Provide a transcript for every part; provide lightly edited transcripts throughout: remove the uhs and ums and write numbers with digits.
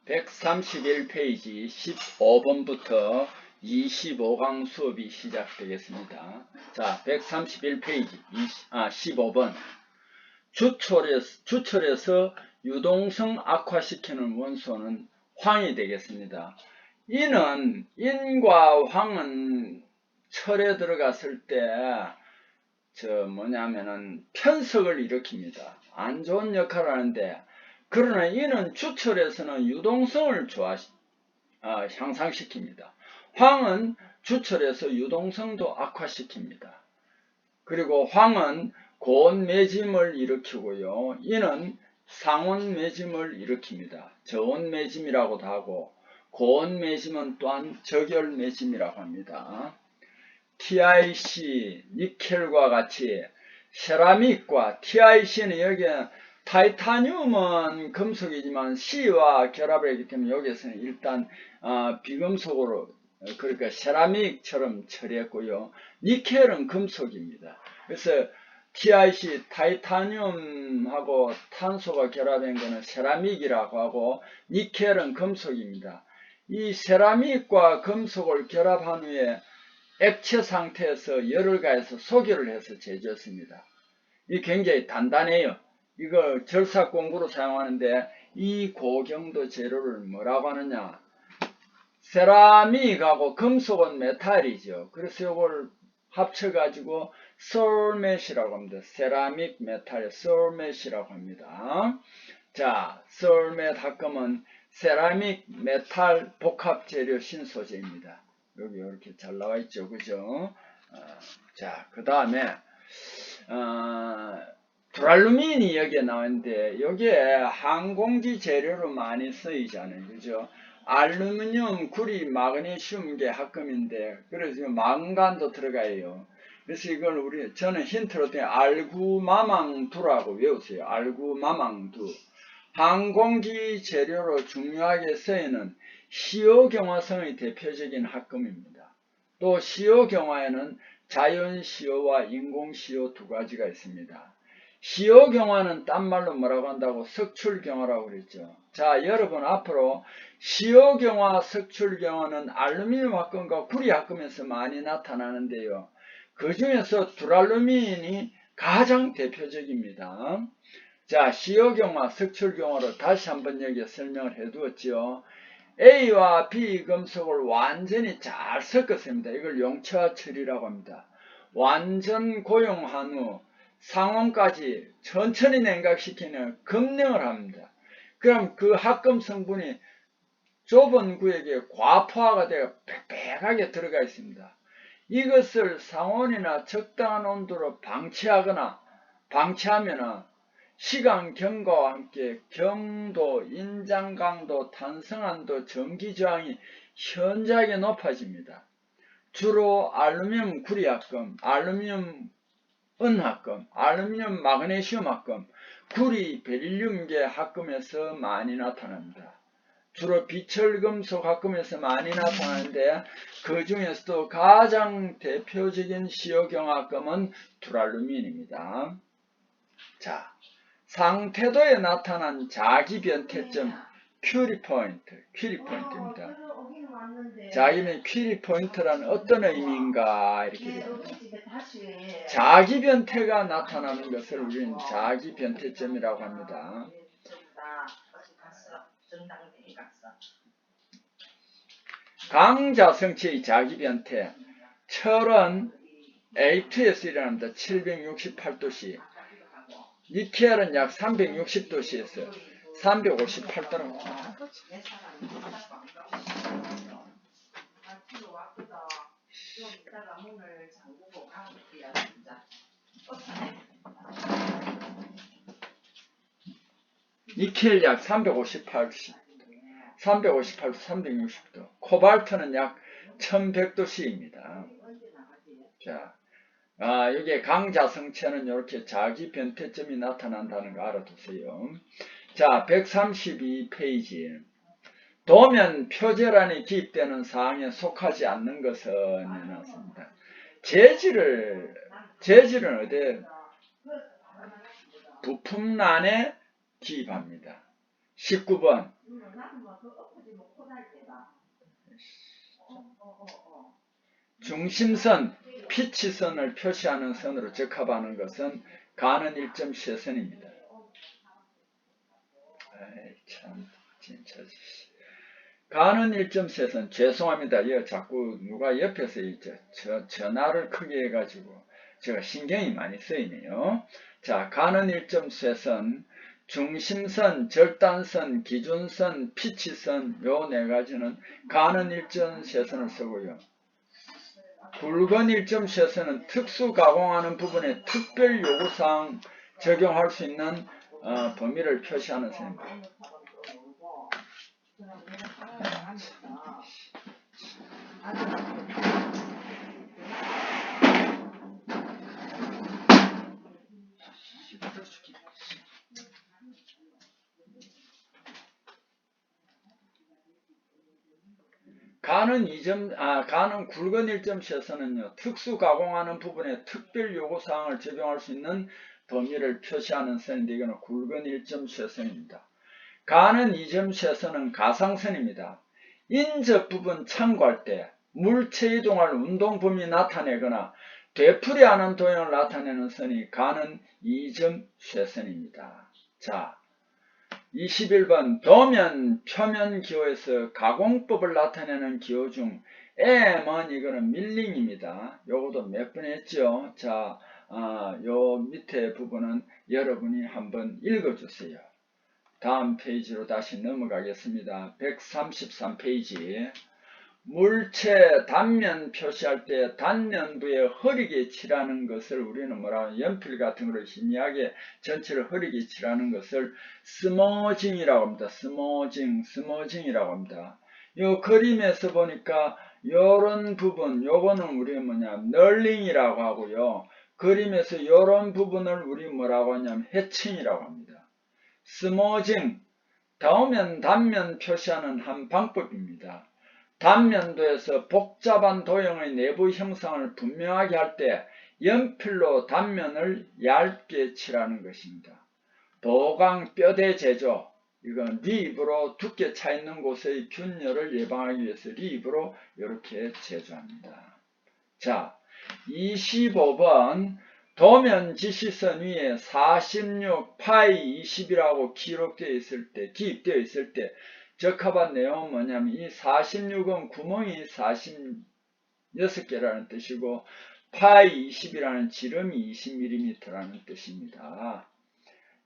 131페이지 15번부터 25강 수업이 시작되겠습니다. 자, 131페이지 15번 주철에서 유동성 악화시키는 원소는 황이 되겠습니다. 이는 인과 황은 철에 들어갔을 때 편석을 일으킵니다. 안 좋은 역할을 하는데, 그러나 이는 주철에서는 유동성을 향상시킵니다. 황은 주철에서 유동성도 악화시킵니다. 그리고 황은 고온매짐을 일으키고요. 이는 상온매짐을 일으킵니다. 저온매짐이라고도 하고, 고온매짐은 또한 저결매짐이라고 합니다. TIC, 니켈과 같이 세라믹과 TIC는 여기에 타이타늄은 금속이지만 C와 결합을 하기 때문에 여기에서는 일단 비금속으로, 그러니까 세라믹처럼 처리했고요. 니켈은 금속입니다. 그래서 TIC, 타이타늄하고 탄소가 결합한 것은 세라믹이라고 하고, 니켈은 금속입니다. 이 세라믹과 금속을 결합한 후에 액체 상태에서 열을 가해서 소결을 해서 제조했습니다. 이 굉장히 단단해요. 이거 절삭 공구로 사용하는데, 이 고경도 재료를 뭐라고 하느냐? 세라믹하고 금속은 메탈이죠. 그래서 이걸 합쳐가지고 솔맷이라고 합니다. 세라믹 메탈 솔맷이라고 합니다. 자, 솔맷 합금은 세라믹 메탈 복합 재료 신소재입니다. 여기 이렇게 잘 나와 있죠, 그죠? 자, 그 다음에 두랄루민이 여기에 나왔는데, 여기에 항공기 재료로 많이 쓰이잖아요, 그죠? 알루미늄, 구리, 마그네슘 게 합금인데, 그래서 망간도 들어가요. 그래서 이걸 저는 힌트로 알구마망두라고 외우세요. 알구마망두. 항공기 재료로 중요하게 쓰이는 시오경화성의 대표적인 합금입니다. 또 시오경화에는 자연시오와 인공시오 두 가지가 있습니다. 시오경화는 딴 말로 뭐라고 한다고? 석출경화라고 그랬죠. 자, 여러분 앞으로 시오경화, 석출경화는 알루미늄 합금과 구리 합금에서 많이 나타나는데요. 그 중에서 두랄루민이 가장 대표적입니다. 자, 시오경화, 석출경화로 다시 한번 여기에 설명을 해두었지요. A와 B 금속을 완전히 잘 섞었습니다. 이걸 용체화 처리라고 합니다. 완전 고용한 후 상온까지 천천히 냉각시키는 급냉을 합니다. 그럼 그 합금 성분이 좁은 구역에 과포화가 되어 빽빽하게 들어가 있습니다. 이것을 상온이나 적당한 온도로 방치하면 시간 경과와 함께 경도, 인장 강도, 탄성한도, 전기 저항이 현저하게 높아집니다. 주로 알루미늄 구리 합금, 알루미늄 은 합금, 알루미늄 마그네슘 합금, 구리 베릴륨계 합금에서 많이 나타납니다. 주로 비철금속 합금에서 많이 나타나는데, 그 중에서도 가장 대표적인 시오경합금은 두랄루민입니다. 자, 상태도에 나타난 자기변태점 퀴리포인트입니다. 자기는 퀴리포인트라는 어떤 의미인가 이렇게 됩니다. 자기변태가 나타나는 것을 우리는 자기변태점이라고 합니다. 강자성체의 자기변태, 철은 A2에서 일어납니다. 768도씨, 니켈은 약 360도씨에서 358도라고 합니다. 니켈 약 358도, 360도, 코발트는 약 1100도씨입니다. 자, 여기에 강자성체는 이렇게 자기 변태점이 나타난다는 거 알아두세요. 자, 132페이지. 도면 표절안에 기입되는 사항에 속하지 않는 것은 해놨습니다. 재질은 어디에? 부품란에 기입합니다. 19번 중심선, 피치선을 표시하는 선으로 적합하는 것은 가는 1점 쇠선입니다. 참 진짜 가는 1점 쇠선, 죄송합니다. 이거 자꾸 누가 옆에서 이제 전화를 크게 해가지고 제가 신경이 많이 쓰이네요. 자, 가는 1점 쇠선, 중심선, 절단선, 기준선, 피치선 요 네 가지는 가는 1점 쇠선을 쓰고요. 굵은 1점 쇠선은 특수 가공하는 부분에 특별 요구사항 적용할 수 있는 범위를 표시하는 선입니다. 가는 굵은 1점 쇠선은요, 특수 가공하는 부분에 특별 요구사항을 적용할 수 있는 범위를 표시하는 선인데, 이거는 굵은 1점 쇠선입니다. 가는 2점 쇠선은 가상선입니다. 인접 부분 참고할 때 물체 이동할 운동 범위 나타내거나 되풀이하는 도형을 나타내는 선이 가는 2점 쇠선입니다. 자, 21번 도면, 표면 기호에서 가공법을 나타내는 기호 중 M은 이거는 밀링입니다. 요것도 몇 번 했죠. 자, 요 밑에 부분은 여러분이 한번 읽어주세요. 다음 페이지로 다시 넘어가겠습니다. 133페이지. 물체 단면 표시할 때 단면부에 흐리게 칠하는 것을 우리는 뭐라 연필 같은 거를 희미하게 전체를 흐리게 칠하는 것을 스머징이라고 합니다. 스머징이라고 합니다. 요 그림에서 보니까 요런 부분, 요거는 우리 뭐냐 널링이라고 하고요. 그림에서 요런 부분을 우리 뭐라고 하냐면 해칭이라고 합니다. 스머징, 닿으면 단면 표시하는 한 방법입니다. 단면도에서 복잡한 도형의 내부 형상을 분명하게 할 때 연필로 단면을 얇게 칠하는 것입니다. 도강 뼈대 제조, 이건 립으로 두께 차 있는 곳의 균열을 예방하기 위해서 립으로 이렇게 제조합니다. 자, 25번 도면 지시선 위에 46 파이 20이라고 기입되어 있을 때 적합한 내용은 뭐냐면 이 46은 구멍이 46개라는 뜻이고 파이 20이라는 지름이 20mm라는 뜻입니다.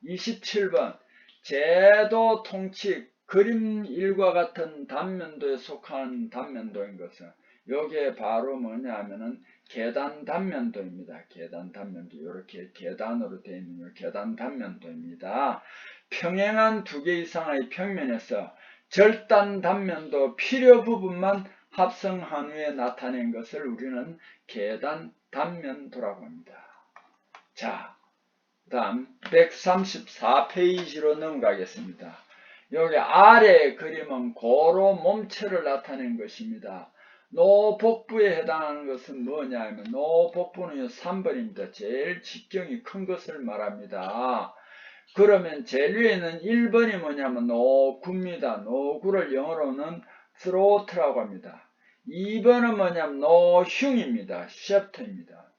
27번 제도 통칙 그림 1과 같은 단면도에 속한 단면도인 것은 요게 바로 뭐냐 하면은 계단 단면도입니다. 계단 단면도 이렇게 계단으로 되어 있는 계단 단면도입니다. 평행한 2개 이상의 평면에서 절단 단면도 필요 부분만 합성한 후에 나타낸 것을 우리는 계단 단면도라고 합니다. 자, 다음 134페이지로 넘어가겠습니다. 여기 아래 그림은 고로 몸체를 나타낸 것입니다. 노복부에 해당하는 것은 뭐냐 하면 노복부는 3번입니다. 제일 직경이 큰 것을 말합니다. 그러면 제일 위에는 1번이 뭐냐면 노구입니다. 노구를 영어로는 throat라고 합니다. 2번은 뭐냐면 노흉입니다. 셰프트입니다.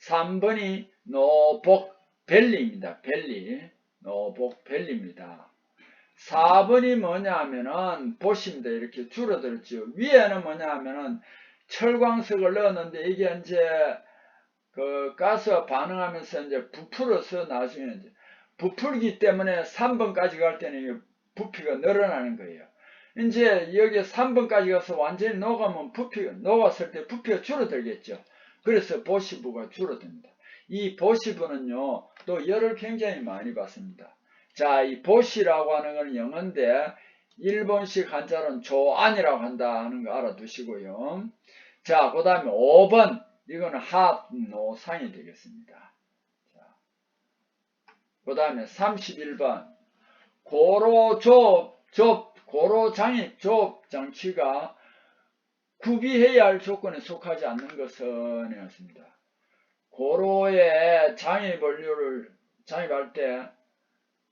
3번이 노복 벨리입니다. 벨리. 노복 벨리입니다. 4번이 뭐냐 하면은 보십니다. 이렇게 줄어들었죠. 위에는 뭐냐 하면은 철광석을 넣었는데 이게 이제 그 가스와 반응하면서 이제 부풀어서 나중에 이제 부풀기 때문에 3번까지 갈 때는 부피가 늘어나는 거예요. 이제 여기 3번까지 가서 완전히 녹으면 녹았을 때 부피가 줄어들겠죠. 그래서 보시부가 줄어듭니다. 이 보시부는요, 또 열을 굉장히 많이 받습니다. 자, 이 보시라고 하는 건 영어인데, 일본식 한자로는 조안이라고 한다 하는 거 알아두시고요. 자, 그 다음에 5번. 이거는 합노상이 되겠습니다. 그 다음에 31번. 고로 장입 조업 장치가 구비해야 할 조건에 속하지 않는 것은 이었습니다. 고로에 장입 원료를 장입할 때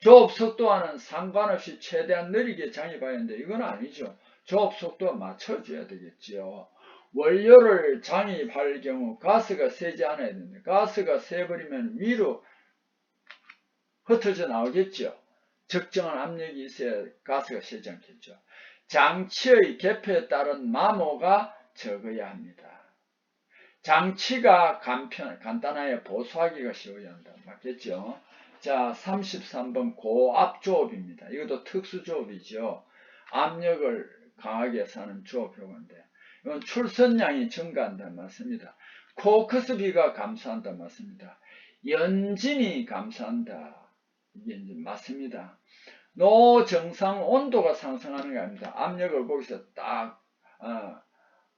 조업 속도와는 상관없이 최대한 느리게 장입해야 하는데 이건 아니죠. 조업 속도와 맞춰줘야 되겠지요. 원료를 장입할 경우 가스가 세지 않아야 됩니다. 가스가 세버리면 위로 흩어져 나오겠죠. 적정한 압력이 있어야 가스가 세지 않겠죠. 장치의 개폐에 따른 마모가 적어야 합니다. 장치가 간단하여 보수하기가 쉬워야 한다. 맞겠죠? 자, 33번 고압조업입니다. 이것도 특수조업이죠. 압력을 강하게 해서 하는 조업 효과인데, 이건 출선량이 증가한다. 맞습니다. 코크스비가 감소한다. 맞습니다. 연진이 감소한다. 이게 이제 맞습니다. 노정상 온도가 상승하는 게 아닙니다. 압력을 거기서 딱,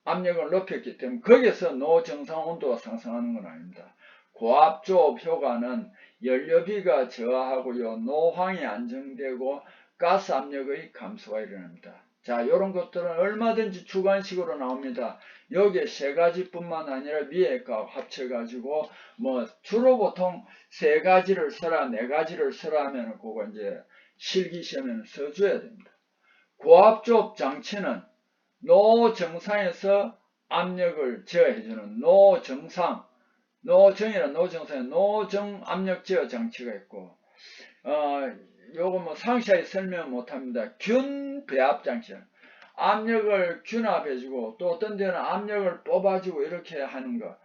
압력을 높였기 때문에 거기서 노정상 온도가 상승하는 건 아닙니다. 고압조업 효과는 연료비가 저하하고요, 노황이 안정되고 가스 압력의 감소가 일어납니다. 자, 이런 것들은 얼마든지 주관식으로 나옵니다. 여기에 세 가지뿐만 아니라 위에가 합쳐가지고 뭐 주로 보통 세 가지를 써라, 네 가지를 써라 하면 그거 이제 실기 시험에는 써줘야 됩니다. 고압조업 장치는 노정상에서 압력을 제어해주는 노정상, 노정이란 노정상에 노정 압력 제어 장치가 있고, 요거 뭐 상세히 설명 못합니다. 균 배압 장치. 압력을 균합해주고 또 어떤 데는 압력을 뽑아주고 이렇게 하는 거.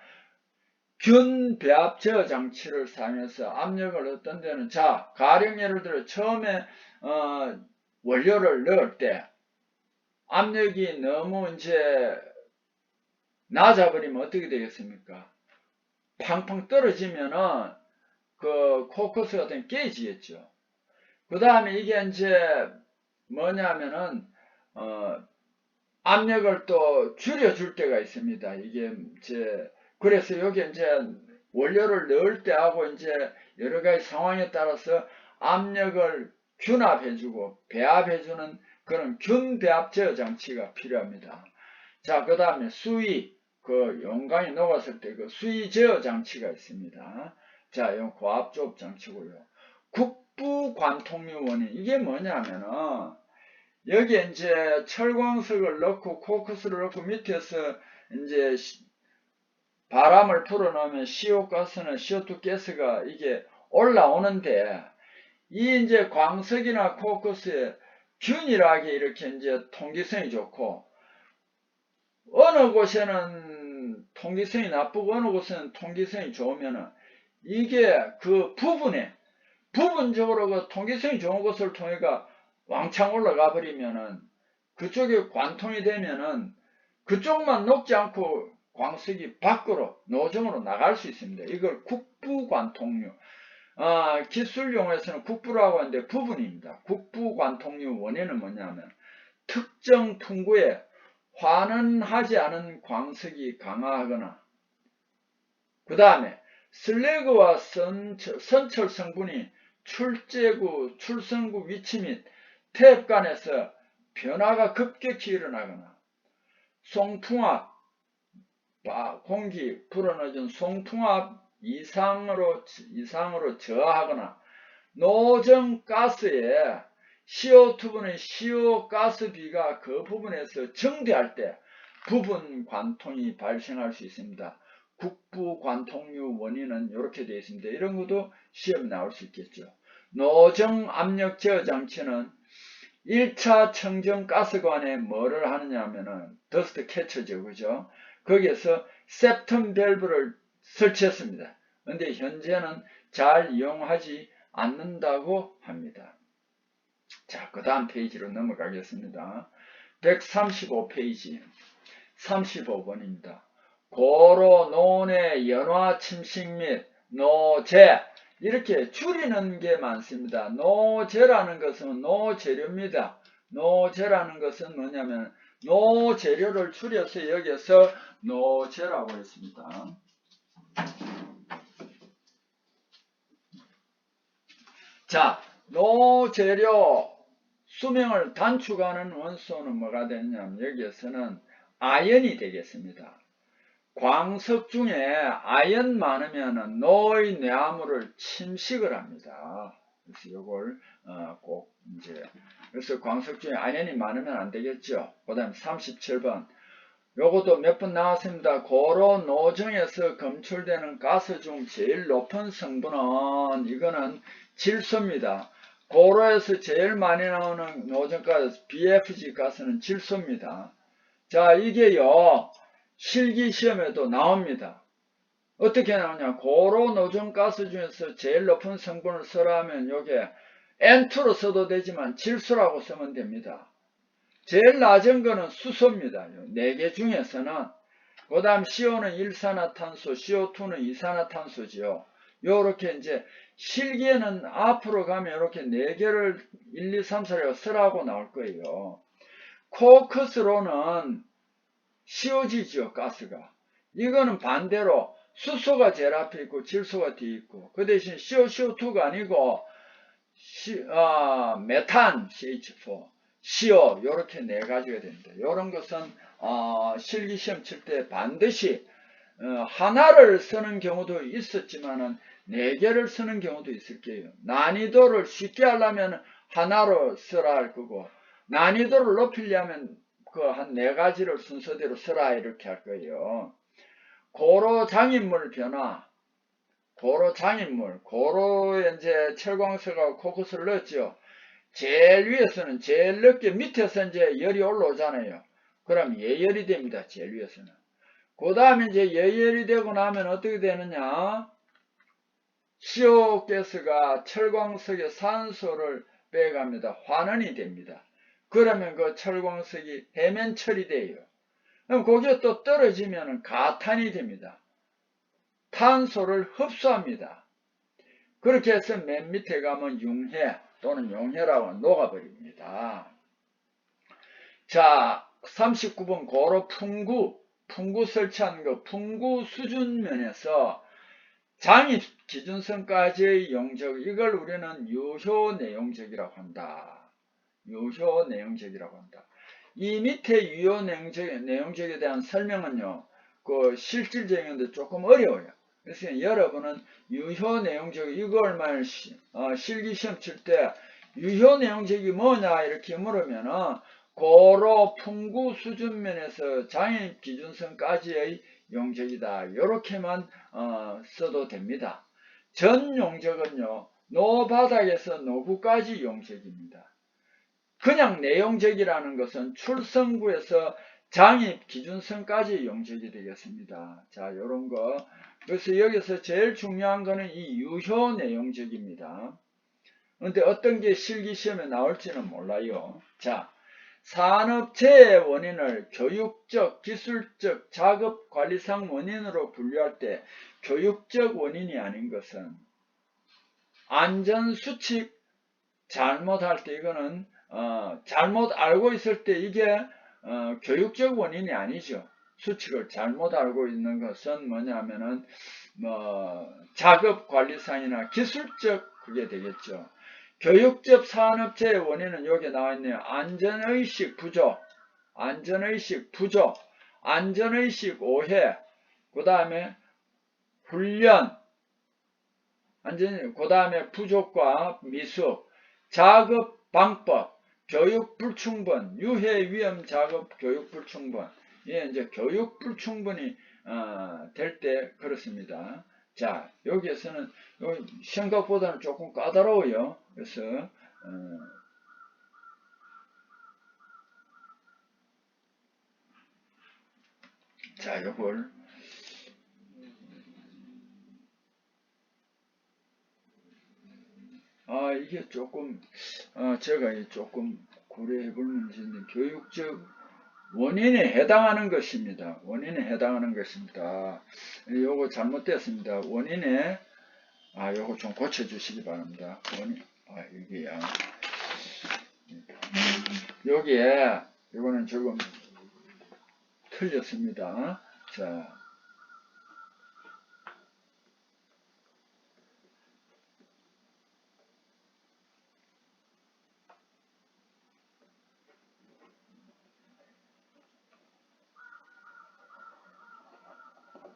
균 배압 제어 장치를 사용해서 압력을 어떤 데는, 자, 가령 예를 들어 처음에 원료를 넣을 때 압력이 너무 이제 낮아버리면 어떻게 되겠습니까? 팡팡 떨어지면은 그 코크스 같은 게 깨지겠죠. 그 다음에 이게 이제 뭐냐면은 압력을 또 줄여줄 때가 있습니다. 이게 이제 그래서 여기 이제 원료를 넣을 때 하고 이제 여러 가지 상황에 따라서 압력을 균합해주고 배합해주는 그런 균배합 제어 장치가 필요합니다. 자, 그 다음에 수위, 그 용광이 녹았을 때 그 수위 제어 장치가 있습니다. 자, 이건 고압조업 장치고요. 국부 관통유 원인, 이게 뭐냐면은 여기에 이제 철광석을 넣고 코크스를 넣고 밑에서 이제 바람을 불어넣으면 CO 가스는 CO2 가스가 이게 올라오는데, 이 이제 광석이나 코크스에 균일하게 이렇게 이제 통기성이 좋고, 어느 곳에는 통기성이 나쁘고 어느 곳에는 통기성이 좋으면은 이게 그 부분적으로 그 통기성이 좋은 곳을 통해가 왕창 올라가 버리면은 그쪽에 관통이 되면은 그쪽만 녹지 않고 광석이 밖으로 노정으로 나갈 수 있습니다. 이걸 국부관통류, 기술 용어에서는 국부라고 하는데 부분입니다. 국부관통류 원인은 뭐냐면 특정 퉁구에 환원하지 않은 광석이 강화하거나, 그 다음에 슬래그와 선철 성분이 출제구, 출선구 위치 및 탭 간에서 변화가 급격히 일어나거나, 송풍압, 공기 불어넣어준 송풍압 이상으로 저하하거나, 노정 가스에 CO2분의 CO 가스비가 그 부분에서 증대할 때 부분 관통이 발생할 수 있습니다. 국부 관통류 원인은 이렇게 되어 있습니다. 이런 것도 시험에 나올 수 있겠죠. 노정 압력 제어 장치는 1차 청정 가스관에 뭐를 하느냐 하면은 더스트 캐쳐죠. 그죠? 거기에서 septum 밸브를 설치했습니다. 근데 현재는 잘 이용하지 않는다고 합니다. 자, 그 다음 페이지로 넘어가겠습니다. 135페이지 35번입니다. 고로, 논의, 연화, 침식 및 노재, 이렇게 줄이는 게 많습니다. 노재라는 것은 노재료입니다. 노재라는 것은 뭐냐면 노재료를 줄여서 여기서 노재라고 했습니다. 자, 노재료 수명을 단축하는 원소는 뭐가 되냐면 여기에서는 아연이 되겠습니다. 광석 중에 아연 많으면 노의 뇌화물을 침식을 합니다. 그래서 요걸 꼭 이제 그래서 광석 중에 아연이 많으면 안 되겠죠. 그다음 37번 요것도 몇 번 나왔습니다. 고로 노정에서 검출되는 가스 중 제일 높은 성분은 이거는 질소입니다. 고로에서 제일 많이 나오는 노정가스 BFG 가스는 질소입니다. 자, 이게요 실기 시험에도 나옵니다. 어떻게 나오냐? 고로 노정가스 중에서 제일 높은 성분을 써라 하면 요게 N2로 써도 되지만 질소라고 쓰면 됩니다. 제일 낮은 거는 수소입니다. 4개 중에서는. 그 다음 CO는 일산화탄소, CO2는 이산화탄소지요. 요렇게 이제 실기에는 앞으로 가면 이렇게 4개를 1, 2, 3, 4를 쓰라고 나올 거예요. 코크스로는 COG지요, 가스가. 이거는 반대로 수소가 제일 앞에 있고 질소가 뒤에 있고 그 대신 CO2가 아니고 메탄 CH4 CO 요렇게 4가지가 됩니다. 요런 것은 실기시험 칠 때 반드시 하나를 쓰는 경우도 있었지만은 4개를 쓰는 경우도 있을 거예요. 난이도를 쉽게 하려면 하나로 쓰라 할 거고 난이도를 높이려면 그 한 4가지를 순서대로 쓰라 이렇게 할 거예요. 고로 장인물 변화 고로 장인물, 고로에 이제 철광석하고 코크스를 넣었죠. 제일 위에서는 제일 늦게 밑에서 이제 열이 올라오잖아요. 그럼 예열이 됩니다. 제일 위에서는. 그 다음에 이제 예열이 되고 나면 어떻게 되느냐? CO 가스가 철광석의 산소를 빼갑니다. 환원이 됩니다. 그러면 그 철광석이 해면 처리돼요. 그럼 거기에 또 떨어지면 가탄이 됩니다. 탄소를 흡수합니다. 그렇게 해서 맨 밑에 가면 융해 또는 용해라고 녹아버립니다. 자, 39번 고로 풍구 설치하는 거, 풍구 수준면에서 장입 기준선까지의 용적, 이걸 우리는 유효 내용적이라고 한다. 유효 내용적이라고 한다. 이 밑에 유효 내용적에 대한 설명은요, 그 실질적인데 조금 어려워요. 그래서 여러분은 유효 내용적 이걸만 실기시험 칠 때 유효 내용적이 뭐냐 이렇게 물으면은 고로 풍구 수준면에서 장입 기준선까지의 용적이다. 이렇게만 써도 됩니다. 전 용적은요 노바닥에서 노구까지 용적입니다. 그냥 내용적이라는 것은 출성구에서 장입 기준선까지 용적이 되겠습니다. 자, 요런 거. 그래서 여기서 제일 중요한 거는 이 유효 내용적입니다. 근데 어떤 게 실기시험에 나올지는 몰라요. 자, 산업재해 원인을 교육적, 기술적, 작업관리상 원인으로 분류할 때 교육적 원인이 아닌 것은 안전수칙 잘못할 때 이거는 잘못 알고 있을 때 이게 교육적 원인이 아니죠. 수칙을 잘못 알고 있는 것은 뭐냐면은 작업관리상이나 기술적 그게 되겠죠. 교육적 산업재해 원인은 여기 나와 있네요. 안전의식 부족, 안전의식 오해, 그 다음에 훈련, 그 다음에 부족과 미숙, 작업 방법, 교육 불충분, 유해 위험 작업 교육 불충분. 예, 이제 교육 불충분이 될 때 그렇습니다. 자, 여기에서는 생각보다는 조금 까다로워요. 그래서 자, 요걸 이게 조금 제가 조금 고려해 볼 문제인데 교육적 원인에 해당하는 것입니다. 원인에 해당하는 것입니다. 요거 잘못됐습니다. 원인에 요거 좀 고쳐주시기 바랍니다. 원인 여기야. 여기에 이거는 조금 틀렸습니다. 자.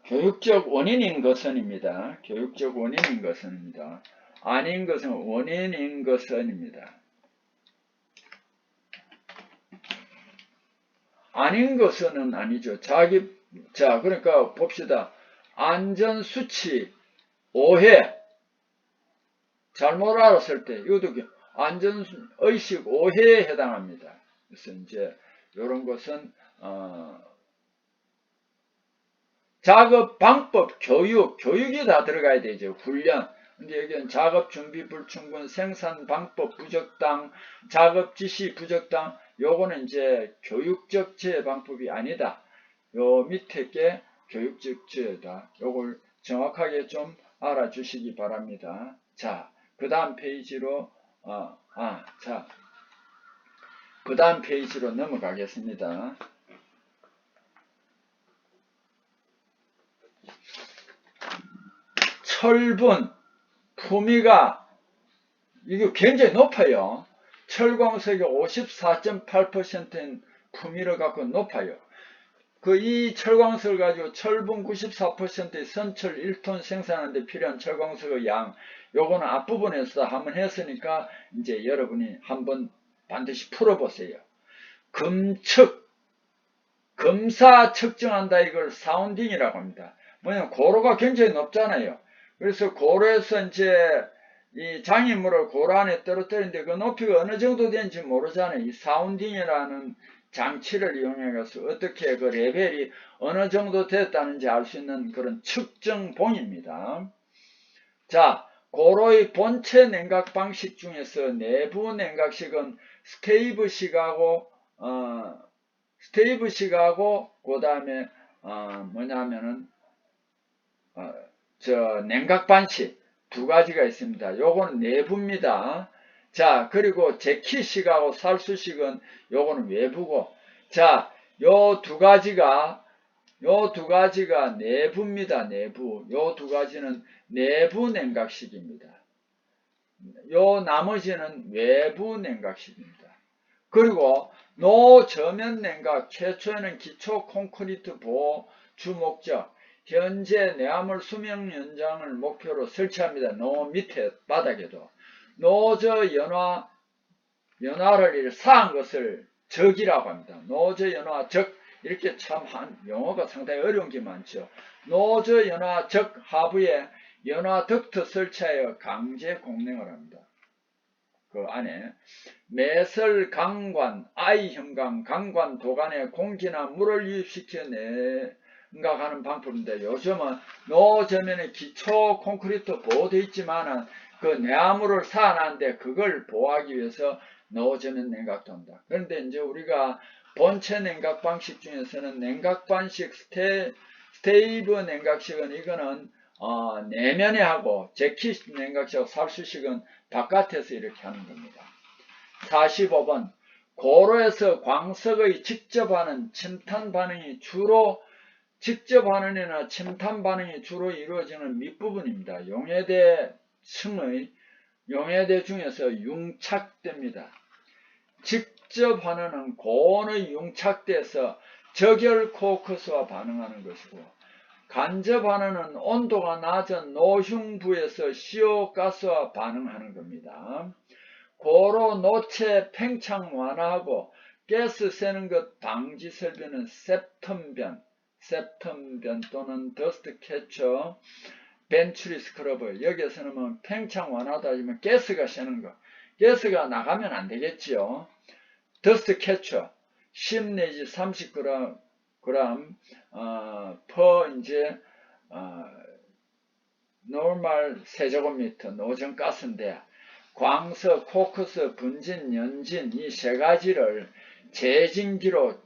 교육적 원인인 것은입니다. 교육적 원인인 것은입니다. 아닌 것은 원인인 것은입니다. 아닌 것은 아니죠. 자, 그러니까 봅시다. 안전수칙 오해, 잘못 알았을 때, 이것도 안전의식 오해에 해당합니다. 그래서 이제, 이런 것은, 작업 방법, 교육이 다 들어가야 되죠. 훈련. 근데 여기는 작업 준비 불충분, 생산 방법 부적당, 작업 지시 부적당, 요거는 이제 교육적 지혜 방법이 아니다. 요 밑에 게 교육적 지혜다. 요걸 정확하게 좀 알아주시기 바랍니다. 자, 그 다음 페이지로, 그 다음 페이지로 넘어가겠습니다. 철분, 품위가, 이거 굉장히 높아요. 철광석이 54.8%인 품위를 갖고 높아요. 이 철광석을 가지고 철분 94%의 선철 1톤 생산하는데 필요한 철광석의 양, 요거는 앞부분에서 한번 했으니까 이제 여러분이 한번 반드시 풀어보세요. 검사 측정한다, 이걸 사운딩이라고 합니다. 뭐냐면 고로가 굉장히 높잖아요. 그래서 고로에서 이제 이 장애물을 고로 안에 떨어뜨리는데 그 높이가 어느 정도 되는지 모르잖아요. 이 사운딩이라는 장치를 이용해서 어떻게 그 레벨이 어느 정도 됐다는지 알 수 있는 그런 측정봉입니다. 자, 고로의 본체 냉각 방식 중에서 내부 냉각식은 스테이브식하고 그 다음에 뭐냐면은 냉각 반식 두 가지가 있습니다. 요거는 내부입니다. 자, 그리고 제키식하고 살수식은 요거는 외부고, 자, 요 두 가지가 내부입니다. 내부. 요 두 가지는 내부 냉각식입니다. 요 나머지는 외부 냉각식입니다. 그리고 노저면 냉각, 최초에는 기초 콘크리트 보호 주목적, 현재 내화물 수명 연장을 목표로 설치합니다. 노 밑에 바닥에도. 노저 연화를 사한 것을 적이라고 합니다. 노저 연화 적, 이렇게 참 용어가 상당히 어려운 게 많죠. 노저 연화 적 하부에 연화 덕트 설치하여 강제 공냉을 합니다. 그 안에 매설 강관, I형광, 강관 도관에 공기나 물을 유입시켜 냉각하는 방법인데, 요즘은 노저면에 기초 콘크리트 보호되어 있지만은 그 내화물을 쌓아놨는데 그걸 보호하기 위해서 노저면 냉각도 한다. 그런데 이제 우리가 본체 냉각 방식 중에서는 냉각 방식 스테이브 냉각식은 이거는 내면에 하고, 제키 냉각식하고 살수식은 바깥에서 이렇게 하는 겁니다. 45번 고로에서 광석의 직접하는 침탄 반응이 주로 직접하는이나 침탄 반응이 주로 이루어지는 밑부분입니다. 용해대 중에서 융착대입니다. 직접하는은 고온의 융착대에서 적열 코크스와 반응하는 것이고, 간접하는은 온도가 낮은 노흉부에서 CO 가스와 반응하는 겁니다. 고로 노체 팽창 완화하고 가스 새는 것 방지 설비는 septum변 또는 더스트 캐쳐, 벤츄리 스크러버. 여기에서는 뭐 팽창 완화다 하지만 가스가 새는 거, 가스가 나가면 안 되겠지요. 더스트 캐쳐 10 내지 30g 퍼 이제 노멀 세제곱미터 노전 가스인데, 광석, 코크스, 분진, 연진 이 세 가지를 제징기로,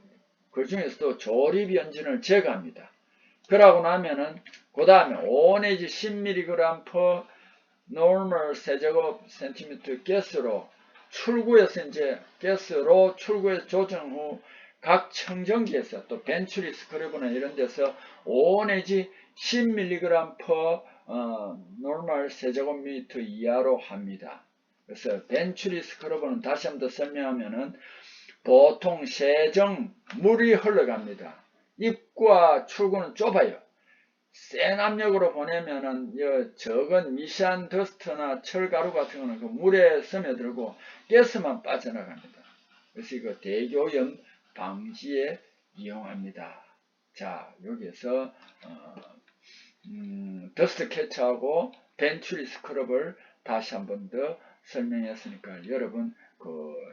그 중에서도 조립 연진을 제거합니다. 그러고 나면은 그 다음에 5 내지 10mg per normal 세제곱 센티미터 가스로 출구에서 조정 후 각 청정기에서, 또 벤츄리 스크래브나 이런 데서 5 내지 10mg per normal 세제곱미터 이하로 합니다. 그래서 벤츄리 스크러버는 다시 한번 더 설명하면은 보통 물이 흘러갑니다. 입구와 출구는 좁아요. 센 압력으로 보내면은 적은 미세한 더스트나 철가루 같은 거는 그 물에 스며들고 가스만 빠져나갑니다. 그래서 이거 대교염 방지에 이용합니다. 자, 여기에서 더스트 캐처하고 벤츄리 스크럽을 다시 한 번 더 설명했으니까 여러분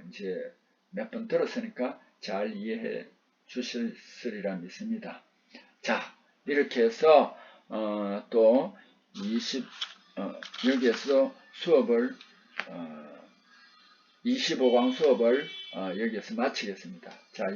이제 몇 번 들었으니까 잘 이해해 주셨으리라 믿습니다. 자, 이렇게 해서 또 여기에서 수업을 25강 수업을 여기에서 마치겠습니다. 자,